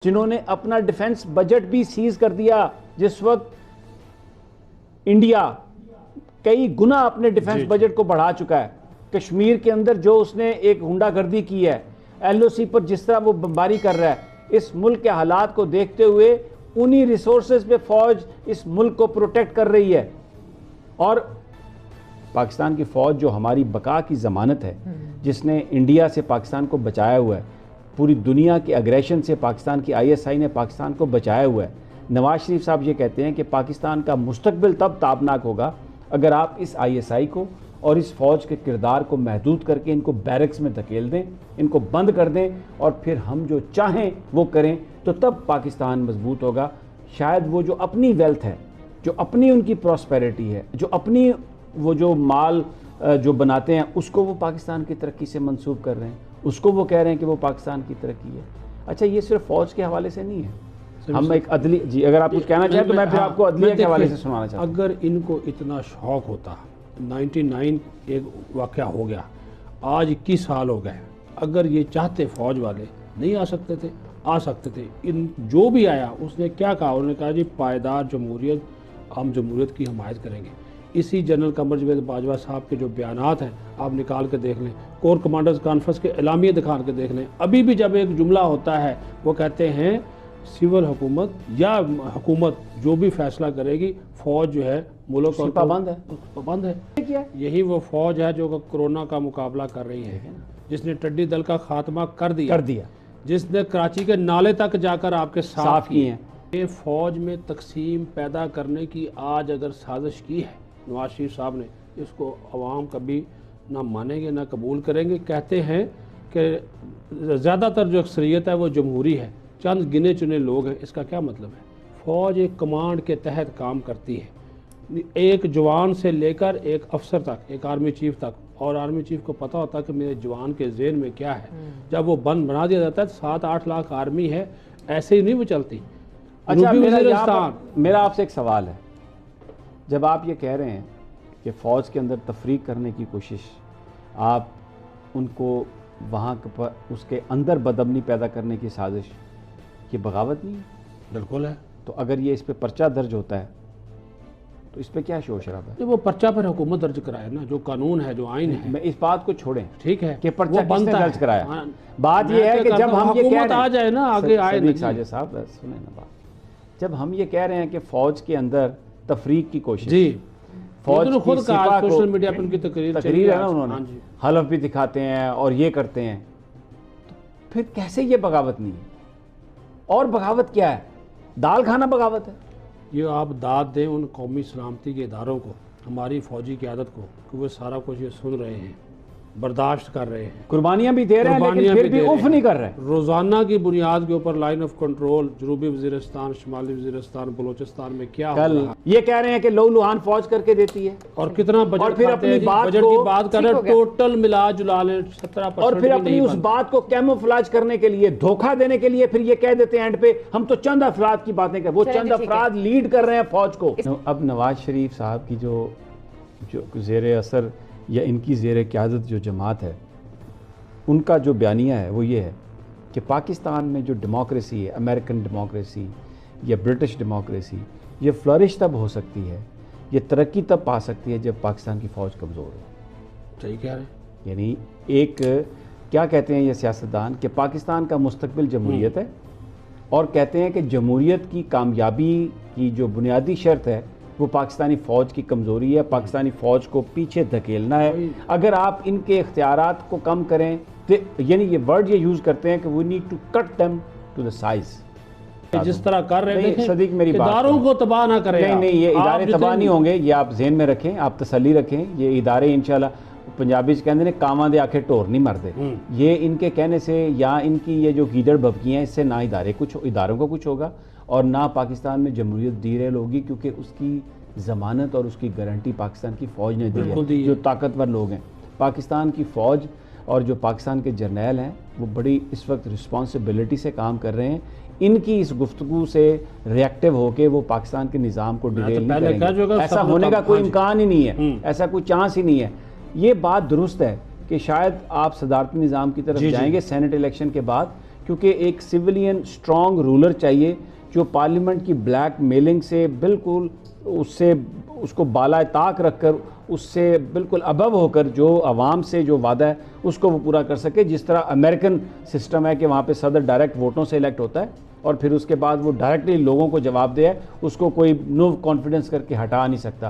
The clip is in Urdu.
جنہوں نے اپنا ڈیفنس بجٹ بھی سیز کر دیا، جس وقت انڈیا کئی گنا اپنے ڈیفنس بجٹ کو بڑھا چکا ہے۔ کشمیر کے اندر جو اس نے ایک غنڈہ گردی کی ہے، ایل او سی پر جس طرح وہ بمباری کر رہا ہے، اس ملک کے حالات کو دیکھتے ہوئے انہی ریسورسز پہ فوج اس ملک کو پروٹیکٹ کر رہی ہے۔ اور پاکستان کی فوج جو ہماری بقا کی ضمانت ہے، جس نے انڈیا سے پاکستان کو بچایا ہوا ہے، پوری دنیا کے اگریشن سے پاکستان کی آئی ایس آئی نے پاکستان کو بچایا ہوا ہے۔ نواز شریف صاحب یہ کہتے ہیں کہ پاکستان کا مستقبل تب تابناک ہوگا اگر آپ اس آئی ایس آئی کو اور اس فوج کے کردار کو محدود کر کے ان کو بیرکس میں دھکیل دیں، ان کو بند کر دیں، اور پھر ہم جو چاہیں وہ کریں، تو تب پاکستان مضبوط ہوگا۔ شاید وہ جو اپنی ویلتھ ہے، جو اپنی ان کی پراسپیرٹی ہے، جو اپنی وہ جو مال جو بناتے ہیں، اس کو وہ پاکستان کی ترقی سے منسوب کر رہے ہیں، اس کو وہ کہہ رہے ہیں کہ وہ پاکستان کی ترقی ہے۔ اچھا، یہ صرف فوج کے حوالے سے نہیں ہے، ہم ایک عدلی جی اگر آپ کچھ کہنا چاہیں تو میں پھر آپ کو عدلیہ کے حوالے سے سنانا چاہتا ہوں۔ اگر ان کو اتنا شوق ہوتا، 99 ایک واقعہ ہو گیا، آج 21 سال ہو گئے، اگر یہ چاہتے فوج والے نہیں آ سکتے تھے، آ سکتے تھے۔ ان جو بھی آیا اس نے کیا کہا؟ انہوں نے کہا جی پائیدار جمہوریت، ہم جمہوریت کی حمایت کریں گے۔ اسی جنرل قمر جاوید باجوہ صاحب کے جو بیانات ہیں آپ نکال کے دیکھ لیں، کور کمانڈرز کانفرنس کے اعلامیے دکھا کے دیکھ لیں، ابھی بھی جب ایک جملہ ہوتا ہے وہ کہتے ہیں سول حکومت یا حکومت جو بھی فیصلہ کرے گی، فوج جو ہے ملک اور پابند ہے۔ یہی وہ فوج ہے جو کرونا کا مقابلہ کر رہی ہے، جس نے ٹڈی دل کا خاتمہ کر دیا، جس نے کراچی کے نالے تک جا کر آپ کے صاف کیے ہیں۔ یہ فوج میں تقسیم پیدا کرنے کی آج اگر سازش کی ہے نواز شریف صاحب نے، اس کو عوام کبھی نہ مانیں گے نہ قبول کریں گے۔ کہتے ہیں کہ زیادہ تر جو اکثریت ہے وہ جمہوری ہے، چند گنے چنے لوگ ہیں۔ اس کا کیا مطلب ہے؟ فوج ایک کمانڈ کے تحت کام کرتی ہے، ایک جوان سے لے کر ایک افسر تک، ایک آرمی چیف تک، اور آرمی چیف کو پتہ ہوتا ہے کہ میرے جوان کے ذہن میں کیا ہے۔ جب وہ بند بنا دیا جاتا ہے، 7-8 لاکھ آرمی ہے، ایسے ہی نہیں وہ چلتی۔ اچھا، میرا آپ سے ایک سوال ہے، جب آپ یہ کہہ رہے ہیں کہ فوج کے اندر تفریق کرنے کی کوشش، آپ ان کو وہاں اس کے اندر بدامنی پیدا کرنے کی سازش، یہ بغاوت نہیں ہے؟ بالکل ہے۔ تو اگر یہ اس پہ پرچہ درج ہوتا ہے تو اس پہ کیا شور شرابہ ہے؟ وہ پرچہ پر حکومت درج کرائے نا، جو قانون ہے، جو آئین ہے۔ میں اس بات کو چھوڑیں، ٹھیک ہے کہ پرچہ کس نے درج کرایا؟ بات یہ ہے کہ جب ہم یہ کہہ رہے ہیں، آ جائے نا آگے آئے صدیق ساجد صاحب سنیں نا بات، جب ہم یہ کہہ رہے ہیں کہ فوج کے اندر تفریق کی کوشش، جی فوج کی خود سپاہ کا کو سوشل میڈیا پر ان کی تقریر ہے نا، انہوں نے حلف بھی دکھاتے ہیں اور یہ کرتے ہیں، تو پھر کیسے یہ بغاوت نہیں ہے؟ اور بغاوت کیا ہے؟ دال کھانا بغاوت ہے؟ یہ آپ داد دیں ان قومی سلامتی کے اداروں کو، ہماری فوجی قیادت کو، کہ وہ سارا کچھ یہ سن رہے ہیں، برداشت کر رہے ہیں، قربانیاں بھی دے رہے ہیں، لیکن پھر بھی اف نہیں کر رہے۔ روزانہ کی بنیاد کے اوپر لائن آف کنٹرول جنوبی وزیرستان، شمالی وزیرستان، بلوچستان میں کیا کل یہ کہہ رہے ہیں کہ لو لوہان فوج کر کے دیتی ہے، اور کتنا بجٹ پھر اپنی بجٹ کی بات کر رہے ہیں، ٹوٹل ملا جلا لیں 17%، اور پھر اپنی اس بات کو کیموفلاج کرنے کے لیے، دھوکہ دینے کے لیے پھر یہ کہہ دیتے ہیں اینڈ پہ ہم تو چند افراد کی باتیں کریں، وہ چند افراد لیڈ کر رہے ہیں فوج کو۔ اب نواز شریف صاحب کی جو زیر اثر یا ان کی زیر قیادت جو جماعت ہے، ان کا جو بیانیہ ہے وہ یہ ہے کہ پاکستان میں جو ڈیموکریسی ہے، امریکن ڈیموکریسی یا برٹش ڈیموکریسی، یہ فلرش تب ہو سکتی ہے، یہ ترقی تب پا سکتی ہے جب پاکستان کی فوج کمزور ہو۔ صحیح کہہ رہے ہیں۔ یعنی ایک کیا کہتے ہیں یہ سیاستدان کہ پاکستان کا مستقبل جمہوریت ہے، اور کہتے ہیں کہ جمہوریت کی کامیابی کی جو بنیادی شرط ہے وہ پاکستانی فوج کی کمزوری ہے، پاکستانی فوج کو پیچھے دھکیلنا ہے۔ اگر آپ ان کے اختیارات کو کم کریں تو یعنی یہ ورڈ یہ یوز کرتے ہیں کہ we need to cut them to the size۔ جس طرح کر رہے ہیں صدیق میری بات، اداروں کو تباہ نہ کرے۔ نہیں یہ ادارے تباہ نہیں ہوں گے، یہ آپ ذہن میں رکھیں، آپ تسلی رکھیں، یہ ادارے انشاءاللہ، پنجابی سے کہتے ہیں کاواں دے آکھے ٹور نہیں مردے، یہ ان کے کہنے سے یا ان کی یہ جو گیدڑ بھبکی ہیں، اس سے نہ اداروں کو کچھ ہوگا اور نہ پاکستان میں جمہوریت دیرل ہوگی، کیونکہ اس کی ضمانت اور اس کی گارنٹی پاکستان کی فوج نے دی ہے، جو طاقتور لوگ ہیں۔ پاکستان کی فوج اور جو پاکستان کے جرنیل ہیں وہ بڑی اس وقت رسپانسبلٹی سے کام کر رہے ہیں، ان کی اس گفتگو سے ریئیکٹیو ہو کے وہ پاکستان کے نظام کو ڈیریل نہیں کریں گے، ایسا ہونے کا کوئی امکان ہی نہیں ہے، ایسا کوئی چانس ہی نہیں ہے۔ یہ بات درست ہے کہ شاید آپ صدارتی نظام کی طرف جائیں گے سینٹ الیکشن کے بعد، کیونکہ ایک سویلین سٹرانگ رولر چاہیے جو پارلیمنٹ کی بلیک میلنگ سے بالکل اس کو بالائے طاق رکھ کر اس سے بالکل ابو ہو کر جو عوام سے جو وعدہ ہے اس کو وہ پورا کر سکے، جس طرح امریکن سسٹم ہے کہ وہاں پہ صدر ڈائریکٹ ووٹوں سے الیکٹ ہوتا ہے اور پھر اس کے بعد وہ ڈائریکٹلی لوگوں کو جواب دے ہے، اس کو کوئی نو کانفیڈنس کر کے ہٹا نہیں سکتا۔